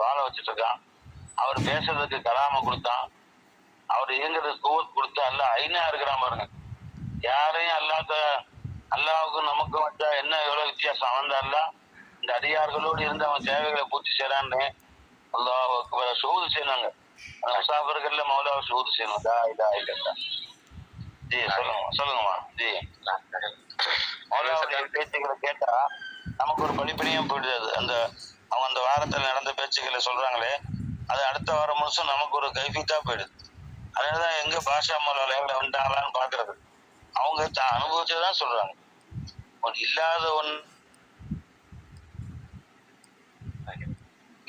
வாழ வச்சுட்டு இருக்கான். அவர் பேசுறதுக்கு கலாம கொடுத்தான். அவர் இயங்குறதுக்கு குவத் கொடுத்து அல்ல ஐநா இருக்கிறான் பாருங்க. யாரையும் அல்லாவுக்கு நமக்கு வச்சா என்ன எவ்வளவு வித்தியாசம். அவன் அல்ல இந்த அடியார்களோடு இருந்து அவன் தேவைகளை பூர்த்தி செய்யறான்னு அல்லாஹ் சூது செய்யறாங்க. முசாஃபிர்கள்ல மௌலாவை சூது செய்யணும். ஜி சொல்லுங்கம்மா ஜி. மௌலாவுடைய பேச்சுக்களை கேட்டா நமக்கு ஒரு படிப்படியா போயிடுது. அவங்க அந்த வாரத்தில் நடந்த பேச்சுக்களை சொல்றாங்களே, அது அடுத்த வாரம் முழுசும் நமக்கு ஒரு கைஃபிட்டா போயிடுது. அதனாலதான் எங்க பாஷா மௌலால வந்துட்டாங்களான்னு பாக்குறது. அவங்க அனுபவிச்சதான் சொல்றாங்க. இல்லாத ஒன்னு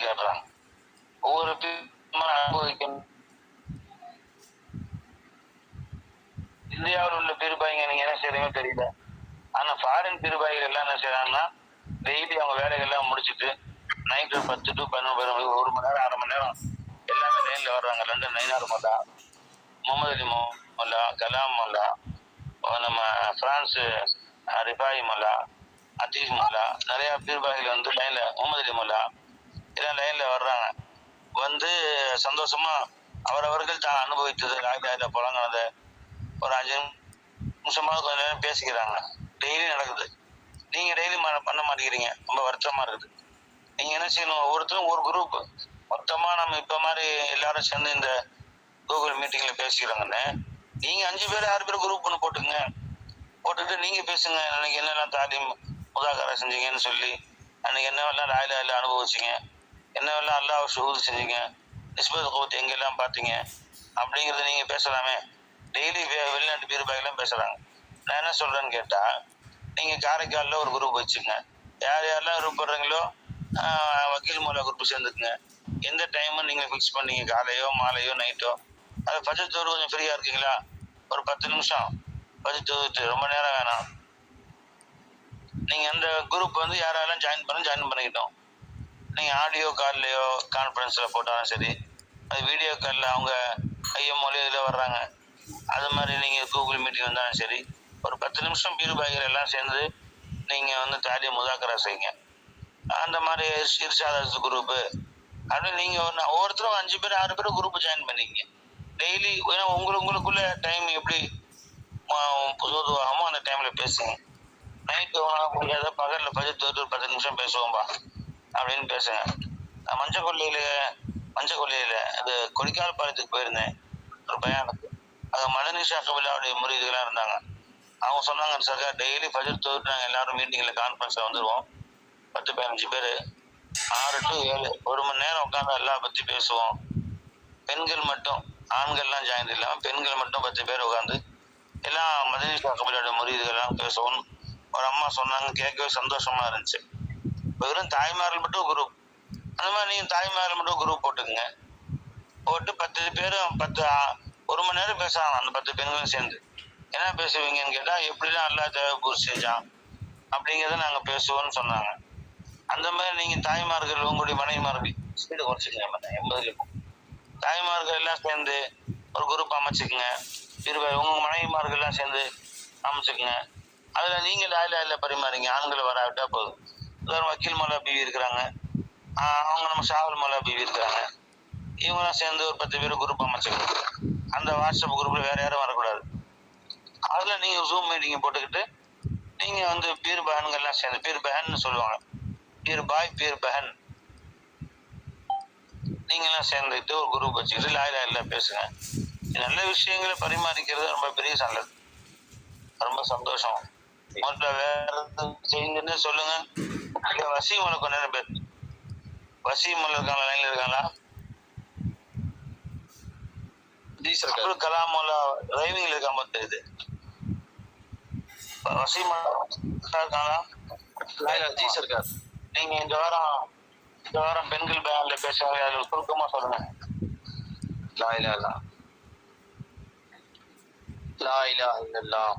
கேட்றாங்க. ஒவ்வொரு அனுபவிக்கணும். இந்தியாவில் உள்ள பீர்பாய்ங்க நீங்க என்ன செய்றீங்க தெரியல. ஆனா ஃபாரின் பீர்பாய்கள் எல்லாம் என்ன செய்யறாங்கன்னா, டெய்லி அவங்க வேலைகள்லாம் முடிச்சுட்டு நைட்டு 10 to 11 1 மணி நேரம் 1/2 மணி நேரம் எல்லாமே லைன்ல வர்றாங்க. லண்டன் நைனார் மல்லா, முகமது அலி மல்லா, கலாம் மல்லா, நம்ம பிரான்ஸ் ரிபாய் மல்லா, அத்தீஃப் மல்லா, நிறைய பீர்பாய்கள் வந்து லைன்ல, முகமது அலி மல்லா எல்லாம் லைன்ல வர்றாங்க. வந்து சந்தோஷமா அவரவர்கள் தான் அனுபவித்தது ராஜாத புலங்கானத ஒரு 5 நிமிஷமாவது கொஞ்ச நேரம் பேசிக்கிறாங்க. டெய்லி நடக்குது. நீங்க டெய்லி பண்ண மாட்டேங்கிறீங்க. ரொம்ப வருத்தமா இருக்குது. நீங்க என்ன செய்யணும், ஒவ்வொருத்தரும் ஒரு குரூப் மொத்தமா நம்ம இப்ப மாதிரி எல்லாரும் சேர்ந்து இந்த கூகுள் மீட்டிங்ல பேசிக்கிறாங்கன்னு நீங்க 5 பேர் 6 பேர் குரூப் ஒன்று போட்டுட்டு நீங்க பேசுங்க. அன்னைக்கு என்னெல்லாம் தாலீம் முதாக்கரா செஞ்சீங்கன்னு சொல்லி, அன்னைக்கு என்னவெல்லாம் ராயில அனுபவிச்சிங்க, என்னவெல்லாம் அல்லாஹ் ஷுஹூத் செஞ்சீங்க, நிஸ்பத் கூத் எங்கெல்லாம் பார்த்தீங்க அப்படிங்கிறத நீங்க பேசலாமே. டெய்லி வெளிநாட்டு பீர்பாய்கெல்லாம் பேசுறாங்க. நான் என்ன சொல்றேன்னு கேட்டா, நீங்க காரைக்காலில் ஒரு குரூப் வச்சுங்க. யார் யாரெல்லாம் குரூப் போடுறீங்களோ வக்கீல் மூலம் குரூப் சேர்ந்துக்குங்க. எந்த டைமும் நீங்க ஃபிக்ஸ் பண்ணீங்க, காலையோ மாலையோ நைட்டோ. அது ஃபஜர் தொழுது கொஞ்சம் ஃப்ரீயா இருக்கீங்களா, ஒரு 10 நிமிஷம் ஃபஜர் தொழுது, ரொம்ப நேரம் வேணாம். நீங்க அந்த குரூப் வந்து யாரெல்லாம் ஜாயின் பண்ணிக்கிட்டோம். நீங்க ஆடியோ கால்லையோ கான்ஃபரன்ஸ்ல போட்டாலும் சரி, அது வீடியோ காலில் அவங்க ஐஎம்ஓல இதில் வர்றாங்க. அது மாதிரி நீங்க கூகுள் மீட்டிங் வந்தாலும் சரி, ஒரு 10 நிமிஷம் பீர்பாய்கள் எல்லாம் சேர்ந்து நீங்க வந்து தாலியை முதாக்கரா செய்யுங்க. அந்த மாதிரி இர்ஷாத் குரூப்பு அப்படின்னு நீங்க ஒவ்வொருத்தரும் 5 பேர் 6 பேர் குரூப் ஜாயின் பண்ணிக்கங்க. டெய்லி உங்களுக்குள்ள டைம் எப்படி பொதுவாகமோ அந்த டைம்ல பேசுங்க. நைட்டு முடியாத பகல்ல பதித்து ஒரு 10 நிமிஷம் பேசுவோம்பா அப்படின்னு பேசுங்க. மஞ்சள் அது கொடிக்கால் பாலத்துக்கு போயிருந்தேன் ஒரு பயானுக்கு. அது மதனி ஷாக்கபில்லாவுடைய முறியீடுகளாக இருந்தாங்க. அவங்க சொன்னாங்க, சார் டெய்லி ஃபஜர் தொழுது நாங்கள் எல்லாரும் மீட்டிங்கில் கான்ஃபரன்ஸில் வந்துடுவோம். 10-15 பேர் 6 to 7 1 மணி நேரம் உட்காந்து எல்லாம் பற்றி பேசுவோம். பெண்கள் மட்டும், ஆண்கள்லாம் ஜாயின் இல்லாமல் பெண்கள் மட்டும் 10 பேர் உட்காந்து எல்லாம் மதனி ஷாக்கபில்லாவுடைய முறியீடுகள்லாம் பேசுவோம். ஒரு அம்மா சொன்னாங்க, கேட்கவே சந்தோஷமா இருந்துச்சு. வெறும் தாய்மார்கள் மட்டும் குரூப், அந்த மாதிரி நீங்கள் தாய்மார்கள் மட்டும் குரூப் போட்டுக்குங்க. போட்டு 10 பேரும் 1 மணி நேரம் பேசுறாங்க. அந்த 10 பெண்களும் சேர்ந்து என்ன பேசுவீங்கன்னு கேட்டால், எப்படிலாம் அல்லாஹ் தேவை பூர்த்தி செஞ்சான் அப்படிங்கிறத நாங்கள் பேசுவோம்னு சொன்னாங்க. அந்த மாதிரி நீங்கள் தாய்மார்கள் உங்களுடைய மனைவிமார்கள் ஸ்பீடு குறைச்சிக்கங்க. 80 தாய்மார்கள் எல்லாம் சேர்ந்து ஒரு குரூப் அமைச்சுக்குங்க. உங்க மனைவிமார்கள் எல்லாம் சேர்ந்து அமைச்சுக்குங்க. அதில் நீங்கள் லாயில பரிமாறிங்க. ஆண்களை வராவிட்டா போதும். உதாரணம் வக்கீல் மலா பிவி இருக்கிறாங்க, அவங்க நம்ம ஷாவல் மலா பிவி இருக்கிறாங்க. இவங்கெல்லாம் சேர்ந்து ஒரு 10 பேர் குரூப் அமைச்சுக்கணும். அந்த வாட்ஸ்அப் குரூப்ல வேற யாரும் வரக்கூடாது. அதுல நீங்க ஜூம் மீட்டிங் போட்டுக்கிட்டு நீங்க வந்து பீர் பஹன்கள்லாம் சேர்ந்து, பீர் பஹன் சொல்லுவாங்க, பீர் பாய் பீர் பஹன், நீங்கெல்லாம் சேர்ந்துட்டு ஒரு குரூப் வச்சுக்கிட்டு லாயில பேசுங்க. நல்ல விஷயங்களை பரிமாறிக்கிறது ரொம்ப பெரிய நல்லது. ரொம்ப சந்தோஷம். வேற செய்யுங்கன்னு சொல்லுங்க. வசீமலை கொஞ்ச நேரம் பேர், வசீமலை இருக்காங்களா, லைன்ல இருக்காங்களா? அப்துல் கலாம் டிரைவிங்ல இருக்காம தெரியுது. இருக்காங்களா? நீங்க இந்த வாரம் பெண்கள் பேன்ல பேசுவாங்க, அதுல சுருக்கமா சொல்லுங்க. லா இலாஹா இல்லல்லாஹ்